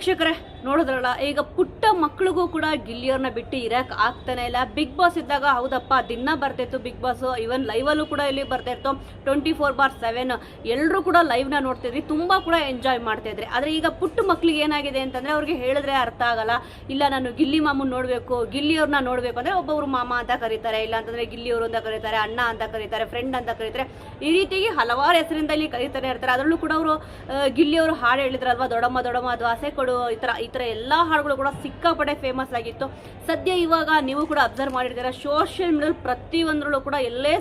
ವೀಕ್ಷಕರೇ ನೋಡಿದ್ರಲ್ಲ, ಈಗ ಪುಟ್ಟ ಮಕ್ಕಳಿಗೂ ಕೂಡ ಗಿಲ್ಲಿಯವ್ರನ್ನ ಬಿಟ್ಟು ಇರಕ್ ಆಗ್ತಾನೆ ಇಲ್ಲ. ಬಿಗ್ ಬಾಸ್ ಇದ್ದಾಗ ಹೌದಪ್ಪ ದಿನ ಬರ್ತಿತ್ತು ಬಿಗ್ ಬಾಸ್, ಇವನ್ ಲೈವಲ್ಲೂ ಕೂಡ ಇಲ್ಲಿ ಬರ್ತಾ ಇತ್ತು 24/7 ಎಲ್ಲರೂ ಕೂಡ ಲೈವ್ನ ನೋಡ್ತಿದ್ರಿ, ತುಂಬಾ ಕೂಡ ಎಂಜಾಯ್ ಮಾಡ್ತಿದ್ರಿ. ಆದ್ರೆ ಈಗ ಪುಟ್ಟ ಮಕ್ಳಿಗೆ ಏನಾಗಿದೆ ಅಂತಂದ್ರೆ ಅವ್ರಿಗೆ ಹೇಳಿದ್ರೆ ಅರ್ಥ ಆಗಲ್ಲ. ಇಲ್ಲ ನಾನು ಗಿಲ್ಲಿ ಮಾಮನ್ ನೋಡ್ಬೇಕು, ಗಿಲ್ಲಿಯವ್ರನ್ನ ನೋಡ್ಬೇಕು ಅಂದ್ರೆ ಒಬ್ಬೊಬ್ರು ಮಾಮ ಅಂತ ಕರೀತಾರೆ, ಇಲ್ಲ ಅಂತಂದ್ರೆ ಗಿಲ್ಲಿಯವರು ಅಂತ ಕರೀತಾರೆ, ಅಣ್ಣ ಅಂತ ಕರೀತಾರೆ, ಫ್ರೆಂಡ್ ಅಂತ ಕರೀತಾರೆ. ಈ ರೀತಿಯಾಗಿ ಹಲವಾರು ಹೆಸರಿಂದ ಇಲ್ಲಿ ಕರೀತಾನೆ ಇರ್ತಾರೆ. ಅದರಲ್ಲೂ ಕೂಡ ಅವರು ಗಿಲ್ಲಿಯವರು ಹಾಡು ಹೇಳಿದ್ರಲ್ವಾ, ದೊಡಮ್ಮ ದೊಡಮ್ಮ ಅದು ಆಸೆ ಕೊಡು, ಈ ತರ ಎಲ್ಲಾ ಹಾಡುಗಳು ಕೂಡ ಸಿಕ್ಕಾಪಟ್ಟೆ ಫೇಮಸ್ ಆಗಿತ್ತು. ಸದ್ಯ ಇವಾಗ ನೀವು ಕೂಡ ಅಬ್ಸರ್ವ್ ಮಾಡಿರ್ತೀರ, ಸೋಷಿಯಲ್ ಮೀಡಿಯಾ ಪ್ರತಿಯೊಂದರಲ್ಲೂ ಕೂಡ ಎಲ್ಲೇ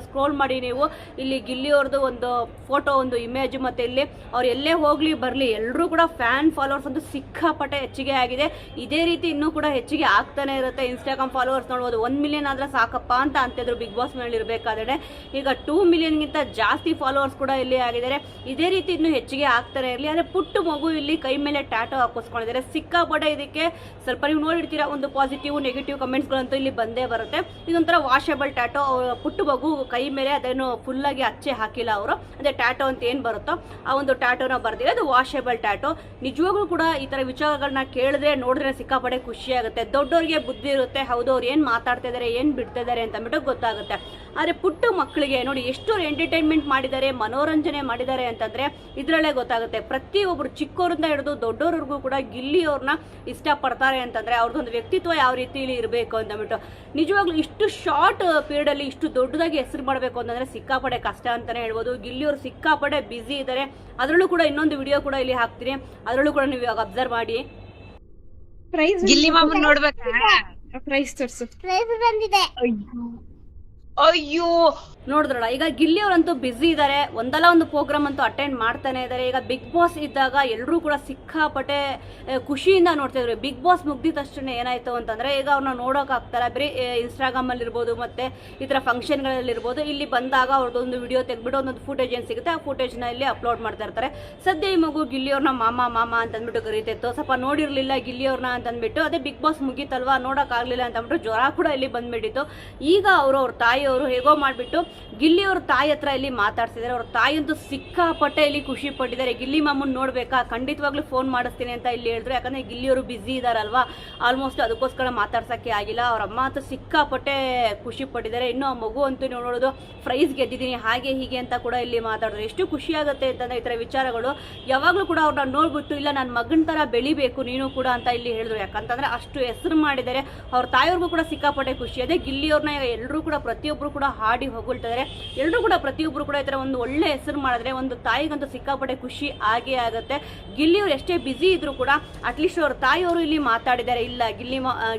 ಸ್ಕ್ರೋಲ್ ಮಾಡಿ ನೀವು ಇಲ್ಲಿ ಗಿಲ್ಲಿಯವ್ರದ್ದು ಒಂದು ಫೋಟೋ, ಒಂದು ಇಮೇಜ್, ಮತ್ತೆ ಇಲ್ಲಿ ಅವ್ರು ಎಲ್ಲೇ ಹೋಗ್ಲಿ ಬರ್ಲಿ ಎಲ್ಲರೂ ಕೂಡ ಫ್ಯಾನ್ ಫಾಲೋವರ್ಸ್ ಅಂತೂ ಸಿಕ್ಕಾಪಟ್ಟೆ ಹೆಚ್ಚಿಗೆ ಆಗಿದೆ. ಇದೇ ರೀತಿ ಇನ್ನೂ ಕೂಡ ಹೆಚ್ಚಿಗೆ ಆಗ್ತಾನೆ ಇರುತ್ತೆ. ಇನ್ಸ್ಟಾಗ್ರಾಮ್ ಫಾಲೋವರ್ಸ್ ನೋಡ್ಬೋದು 1 ಮಿಲಿಯನ್ ಆದ್ರೆ ಸಾಕಪ್ಪ ಅಂತ ಅಂತಿದ್ರು ಬಿಗ್ ಬಾಸ್ ಮೇಲೆ ಇರಬೇಕಾದ್ರೆ. ಈಗ 2 ಮಿಲಿಯನ್ಗಿಂತ ಜಾಸ್ತಿ ಫಾಲೋವರ್ಸ್ ಕೂಡ ಇಲ್ಲಿ ಆಗಿದ್ದಾರೆ. ಇದೇ ರೀತಿ ಇನ್ನೂ ಹೆಚ್ಚಿಗೆ ಆಗ್ತಾನೆ ಇರಲಿ. ಆದರೆ ಪುಟ್ಟ ಮಗು ಇಲ್ಲಿ ಕೈ ಮೇಲೆ ಟ್ಯಾಟೋ ಹಾಕಿಸ್ಕೊಂಡಿದ್ದಾರೆ. ಸಿಕ್ಕಾಪಟ್ಟೆ ಇದಕ್ಕೆ ಸ್ವಲ್ಪ ನೀವು ನೋಡಿರ್ತೀರಾ, ಒಂದು ಪಾಸಿಟಿವ್ ನೆಗೆಟಿವ್ ಕಮೆಂಟ್ಸ್ಗಳಂತೂ ಇಲ್ಲಿ ಬಂದೇ ಬರುತ್ತೆ. ಇದೊಂಥರ ವಾಷೇಬಲ್ ಟ್ಯಾಟೋ. ಪುಟ್ಟ ಮಗು ಕೈ ಮೇಲೆ ಅದೇನು ಫುಲ್ ಆಗಿ ಅಚ್ಚೆ ಹಾಕಿಲ್ಲ ಅವರು, ಅದೇ ಟ್ಯಾಟೋ ಅಂತ ಏನ್ ಬರುತ್ತೋ ಆ ಒಂದು ಟ್ಯಾಟೋನ ಬರ್ದಿಲ್ಲ, ಅದು ವಾಷೇಬಲ್ ಟ್ಯಾಟೋ. ನಿಜವಾಗ್ಲೂ ಕೂಡ ಈ ತರ ವಿಚಾರಗಳನ್ನ ಕೇಳಿದ್ರೆ ನೋಡಿದ್ರೆ ಸಿಕ್ಕಾಪಟ್ಟೆ ಖುಷಿ ಆಗುತ್ತೆ. ದೊಡ್ಡವ್ರಿಗೆ ಬುದ್ಧಿ ಇರುತ್ತೆ, ಹೌದು ಅವ್ರು ಏನ್ ಮಾತಾಡ್ತಾ ಇದಾರೆ, ಏನ್ ಬಿಡ್ತಾ ಇದಾರೆ ಅಂತ ಅಂದ್ಬಿಟ್ಟು ಗೊತ್ತಾಗುತ್ತೆ. ಆದ್ರೆ ಪುಟ್ಟ ಮಕ್ಕಳಿಗೆ ನೋಡಿ ಎಷ್ಟು ಎಂಟರ್ಟೈನ್ಮೆಂಟ್ ಮಾಡಿದ್ದಾರೆ, ಮನೋರಂಜನೆ ಮಾಡಿದ್ದಾರೆ ಅಂತಂದ್ರೆ ಇದ್ರಲ್ಲೇ ಗೊತ್ತಾಗುತ್ತೆ. ಪ್ರತಿಯೊಬ್ರು ಚಿಕ್ಕವರಿಂದ ಹಿಡಿದು ದೊಡ್ಡವ್ರಿಗೂ ಕೂಡ ಗಿಲ್ಲಿಯವ್ರನ್ನ ಇಷ್ಟಪಡ್ತಾರೆ ಅಂತಂದ್ರೆ ಅವ್ರದ್ದೊಂದು ವ್ಯಕ್ತಿತ್ವ ಯಾವ ರೀತಿಲಿ ಇರಬೇಕು ಅಂತಂದ್ಬಿಟ್ಟು. ನಿಜವಾಗ್ಲೂ ಇಷ್ಟು ಶಾರ್ಟ್ ಪೀರಿಯಡ್ ಅಲ್ಲಿ ಇಷ್ಟು ದೊಡ್ಡದಾಗಿ ಹೆಸರು ಮಾಡಬೇಕು ಅಂತಂದ್ರೆ ಸಿಕ್ಕಾಪಟ್ಟೆ ಕಷ್ಟ ಅಂತಾನೆ ಹೇಳ್ಬೋದು. ಗಿಲ್ಲಿಯವ್ರು ಸಿಕ್ಕಾಪಟ್ಟೆ ಬಿಸಿ ಇದ್ದಾರೆ. ಅದರಲ್ಲೂ ಕೂಡ ಇನ್ನೊಂದು ವಿಡಿಯೋ ಕೂಡ ಇಲ್ಲಿ ಹಾಕ್ತೀನಿ, ಅದರಲ್ಲೂ ಕೂಡ ನೀವು ಇವಾಗ ಅಬ್ಸರ್ವ್ ಮಾಡಿ. ಗಿಲ್ಲಿ ಮಾಮನ್ ನೋಡ್ಬೇಕಾ? ಪ್ರೈಸ್ ತೋರ್ಸು. ಪ್ರೈಸ್ ಬಂದಿದೆ. ಅಯ್ಯೋ ನೋಡಿದ್ರಲ್ಲ, ಈಗ ಗಿಲ್ಲಿ ಅವರಂತೂ ಬಿಸಿ ಇದ್ದಾರೆ, ಒಂದಲ್ಲ ಒಂದು ಪ್ರೋಗ್ರಾಮ್ ಅಂತೂ ಅಟೆಂಡ್ ಮಾಡ್ತಾನೆ ಇದ್ದಾರೆ. ಈಗ ಬಿಗ್ ಬಾಸ್ ಇದ್ದಾಗ ಎಲ್ಲರೂ ಕೂಡ ಸಿಕ್ಕಾಪಟ್ಟೆ ಖುಷಿಯಿಂದ ನೋಡ್ತಿದ್ರು. ಬಿಗ್ ಬಾಸ್ ಮುಗ್ದಿದ ತಕ್ಷಣ ಏನಾಯ್ತು ಅಂತಂದ್ರೆ ಈಗ ಅವ್ರನ್ನ ನೋಡೋಕೆ ಆಗ್ತಾರೆ, ಬರೀ ಇನ್ಸ್ಟಾಗ್ರಾಮ್ ಅಲ್ಲಿ ಇರ್ಬೋದು, ಮತ್ತೆ ಈ ತರ ಫಂಕ್ಷನ್ಗಳಲ್ಲಿ ಇರ್ಬೋದು, ಇಲ್ಲಿ ಬಂದಾಗ ಅವ್ರದ್ದೊಂದು ವಿಡಿಯೋ ತೆಗ್ಬಿಟ್ಟು ಒಂದೊಂದು ಫುಟೇಜ್ ಏನ್ ಸಿಗುತ್ತೆ ಆ ಫುಟೇಜ್ ನ ಇಲ್ಲಿ ಅಪ್ಲೋಡ್ ಮಾಡ್ತಾ ಇರ್ತಾರೆ. ಸದ್ಯ ಈ ಮಗು ಗಿಲ್ಲಿಯವ್ರನ್ನ ಮಾಮ ಮಾಮ ಅಂತ ಅಂದ್ಬಿಟ್ಟು ಕರೀತಿತ್ತು. ಸ್ವಲ್ಪ ನೋಡಿರ್ಲಿಲ್ಲ ಗಿಲ್ಲಿಯವ್ರನ್ನ ಅಂತ ಅಂದ್ಬಿಟ್ಟು, ಅದೇ ಬಿಗ್ ಬಾಸ್ ಮುಗೀತಲ್ವಾ ನೋಡಕ್ ಆಗ್ಲಿಲ್ಲ ಅಂತ ಅಂದ್ಬಿಟ್ಟು ಜ್ವರ ಕೂಡ ಇಲ್ಲಿ ಬಂದ್ಬಿಟ್ಟಿತ್ತು. ಈಗ ಅವ್ರ ತಾಯಿಯವರು ಹೇಗೋ ಮಾಡ್ಬಿಟ್ಟು ಗಿಲ್ಲಿಯವ್ರ ತಾಯಿ ಹತ್ರ ಇಲ್ಲಿ ಮಾತಾಡ್ತಿದ್ದಾರೆ. ಅವ್ರ ತಾಯಿ ಅಂತೂ ಸಿಕ್ಕಾಪಟ್ಟೆ ಇಲ್ಲಿ ಖುಷಿ ಪಟ್ಟಿದ್ದಾರೆ. ಗಿಲ್ಲಿ ಮಾಮನ್ ನೋಡ್ಬೇಕಾ, ಖಂಡಿತವಾಗ್ಲೂ ಫೋನ್ ಮಾಡಿಸ್ತೀನಿ ಅಂತ ಇಲ್ಲಿ ಹೇಳಿದ್ರು. ಯಾಕಂದ್ರೆ ಗಿಲ್ಲಿಯವರು ಬಿಸಿ ಇದಾರಲ್ವಾ, ಆಲ್ಮೋಸ್ಟ್ ಅದಕ್ಕೋಸ್ಕರ ಮಾತಾಡ್ಸಕ್ಕೆ ಆಗಿಲ್ಲ. ಅವ್ರ ಅಮ್ಮ ಅಂತೂ ಸಿಕ್ಕಾಪಟ್ಟೆ ಖುಷಿ ಪಟ್ಟಿದ್ದಾರೆ. ಇನ್ನು ಆ ಮಗು ಅಂತೂ ನೀವು ನೋಡೋದು ಪ್ರೈಸ್ ಗೆದ್ದಿದ್ದೀನಿ ಹಾಗೆ ಹೀಗೆ ಅಂತ ಕೂಡ ಇಲ್ಲಿ ಮಾತಾಡಿದ್ರು. ಎಷ್ಟು ಖುಷಿ ಆಗುತ್ತೆ ಅಂತಂದ್ರೆ ಈ ತರ ವಿಚಾರಗಳು ಯಾವಾಗ್ಲೂ ಕೂಡ ಅವ್ರನ್ನ ನೋಡ್ಬಿಟ್ಟು ಇಲ್ಲ ನನ್ನ ಮಗನ ತರ ಬೆಳಿಬೇಕು ನೀನು ಕೂಡ ಅಂತ ಇಲ್ಲಿ ಹೇಳಿದ್ರು. ಯಾಕಂತಂದ್ರೆ ಅಷ್ಟು ಹೆಸರು ಮಾಡಿದ್ದಾರೆ. ಅವ್ರ ತಾಯಿಯವ್ರಿಗೂ ಕೂಡ ಸಿಕ್ಕಾಪಟ್ಟೆ ಖುಷಿ. ಅದೇ ಗಿಲ್ಲಿಯವ್ರನ್ನ ಎಲ್ಲರೂ ಕೂಡ ಪ್ರತಿಯೊಬ್ರು ಕೂಡ ಹಾಡಿ ಹೊಗಳ್ತಿದ್ದಾರೆ. ಎಲ್ಲರೂ ಕೂಡ ಪ್ರತಿಯೊಬ್ರು ಕೂಡ ಈ ತರ ಒಂದು ಒಳ್ಳೆ ಹೆಸರು ಮಾಡಿದ್ರೆ ಒಂದು ತಾಯಿಗಂತೂ ಸಿಕ್ಕಾಪಟ್ಟೆ ಖುಷಿ ಆಗೇ ಆಗುತ್ತೆ. ಗಿಲ್ಲಿಯವ್ರು ಎಷ್ಟೇ ಬಿಸಿ ಇದ್ರು ಕೂಡ ಅಟ್ಲೀಸ್ಟ್ ಅವ್ರ ತಾಯಿಯವರು ಇಲ್ಲಿ ಮಾತಾಡಿದ್ದಾರೆ. ಇಲ್ಲ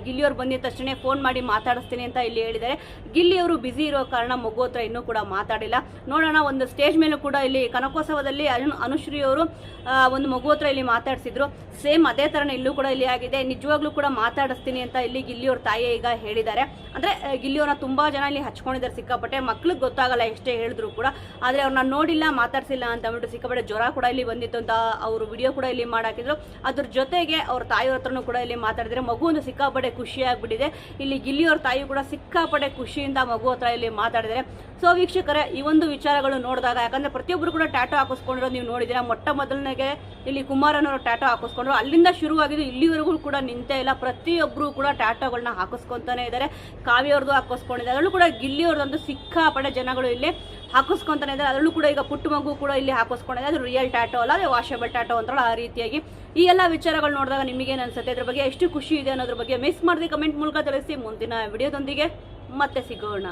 ಗಿಲ್ಲಿಯವ್ರು ಬಂದಿದ ತಕ್ಷಣ ಫೋನ್ ಮಾಡಿ ಮಾತಾಡಿಸ್ತೀನಿ ಅಂತ ಇಲ್ಲಿ ಹೇಳಿದ್ದಾರೆ. ಗಿಲ್ಲಿಯವರು ಬಿಸಿ ಇರೋ ಕಾರಣ ಮಗು ಹತ್ರ ಇನ್ನೂ ಕೂಡ ಮಾತಾಡಿಲ್ಲ. ನೋಡೋಣ, ಒಂದು ಸ್ಟೇಜ್ ಮೇಲೂ ಕೂಡ ಇಲ್ಲಿ ಕನಕೋತ್ಸವದಲ್ಲಿ ಅನುಶ್ರೀ ಅವರು ಒಂದು ಮಗು ಹತ್ರ ಇಲ್ಲಿ ಮಾತಾಡಿಸಿದ್ರು. ಸೇಮ್ ಅದೇ ತರನೇ ಇಲ್ಲೂ ಕೂಡ ಇಲ್ಲಿ ಆಗಿದೆ. ನಿಜವಾಗ್ಲೂ ಕೂಡ ಮಾತಾಡಿಸ್ತೀನಿ ಅಂತ ಇಲ್ಲಿ ಗಿಲ್ಲಿಯವ್ರ ತಾಯಿ ಈಗ ಹೇಳಿದ್ದಾರೆ. ಅಂದ್ರೆ ಗಿಲ್ಲಿಯವ್ರನ್ನ ತುಂಬಾ ಜನ ಇಲ್ಲಿ ಹಚ್ಕೊಂಡಿದ್ದಾರೆ ಸಿಕ್ಕಾಪಟ್ಟೆ. ಮಕ್ಳಿಗೆ ಗೊತ್ತಾಗಲ್ಲ ಎಷ್ಟೇ ಹೇಳಿದ್ರು ಕೂಡ, ಆದ್ರೆ ಅವ್ರನ್ನ ನೋಡಿಲ್ಲ ಮಾತಾಡ್ಸಿಲ್ಲ ಅಂತ ಅಂದ್ಬಿಟ್ಟು ಸಿಕ್ಕಾಪಟ್ಟೆ ಜ್ವರ ಕೂಡ ಇಲ್ಲಿ ಬಂದಿತ್ತು ಅಂತ ಅವರು ವಿಡಿಯೋ ಕೂಡ ಇಲ್ಲಿ ಮಾಡಾಕಿದ್ರು. ಅದ್ರ ಜೊತೆಗೆ ಅವ್ರ ತಾಯಿಯವ್ರ ಹತ್ರನೂ ಕೂಡ ಇಲ್ಲಿ ಮಾತಾಡಿದ್ರೆ ಮಗು ಒಂದು ಸಿಕ್ಕಾಪಟ್ಟೆ ಖುಷಿ ಆಗ್ಬಿಟ್ಟಿದೆ. ಇಲ್ಲಿ ಗಿಲ್ಲಿಯವ್ರ ತಾಯಿ ಕೂಡ ಸಿಕ್ಕಾಪಟ್ಟೆ ಖುಷಿಯಿಂದ ಮಗು ಹತ್ರ ಇಲ್ಲಿ ಮಾತಾಡಿದರೆ. ಸೊ ವೀಕ್ಷಕರೇ, ಈ ಒಂದು ವಿಚಾರಗಳು ನೋಡಿದಾಗ, ಯಾಕಂದ್ರೆ ಪ್ರತಿಯೊಬ್ಬರು ಕೂಡ ಟ್ಯಾಟೋ ಹಾಕಿಸ್ಕೊಂಡಿರೋದು ನೀವು ನೋಡಿದಿರಾ. ಮೊಟ್ಟ ಮೊದಲನೇಗೆ ಇಲ್ಲಿ ಕುಮಾರನವರು ಟ್ಯಾಟೋ ಹಾಕಿಸ್ಕೊಂಡ್ರು, ಅಲ್ಲಿಂದ ಶುರುವಾಗಿದ್ದು ಇಲ್ಲಿವರೆಗೂ ಕೂಡ ನಿಂತೇ ಇಲ್ಲ. ಪ್ರತಿಯೊಬ್ಬರು ಕೂಡ ಟ್ಯಾಟೋಗಳನ್ನ ಹಾಕಿಸ್ಕೊಂತಾನೆ ಇದ್ದಾರೆ. ಕಾವ್ಯವ್ರದ್ದು ಹಾಕಿಸ್ಕೊಂಡಿದ್ದಾರೆ, ಅದರಲ್ಲೂ ಕೂಡ ಗಿಲ್ಲಿಯವ್ರದ್ದು ಸಿಕ್ಕಾಪಟ್ಟೆ ಜನಗಳು ಇಲ್ಲಿ ಹಾಕಿಸ್ಕೊಂತಾನೆ ಇದ್ದಾರೆ. ಅದರಲ್ಲೂ ಕೂಡ ಈಗ ಪುಟ್ಟ ಮಗು ಕೂಡ ಇಲ್ಲಿ ಹಾಕಿಸ್ಕೊಂಡಿದೆ. ಅದು ರಿಯಲ್ ಟ್ಯಾಟೋ ಅಲ್ಲ, ಅದೇ ವಾಷೇಬಲ್ ಟ್ಯಾಟೋ ಅಂತಾರಲ್ಲ ಆ ರೀತಿಯಾಗಿ. ಈ ಎಲ್ಲ ವಿಚಾರಗಳು ನೋಡಿದಾಗ ನಿಮಗೇನು ಅನ್ಸುತ್ತೆ, ಇದ್ರ ಬಗ್ಗೆ ಎಷ್ಟು ಖುಷಿ ಇದೆ ಅನ್ನೋದ್ರ ಬಗ್ಗೆ ಮಿಸ್ ಮಾಡದೆ ಕಮೆಂಟ್ ಮೂಲಕ ತಿಳಿಸಿ. ಮುಂದಿನ ವಿಡಿಯೋದೊಂದಿಗೆ ಮತ್ತೆ ಸಿಗೋಣ.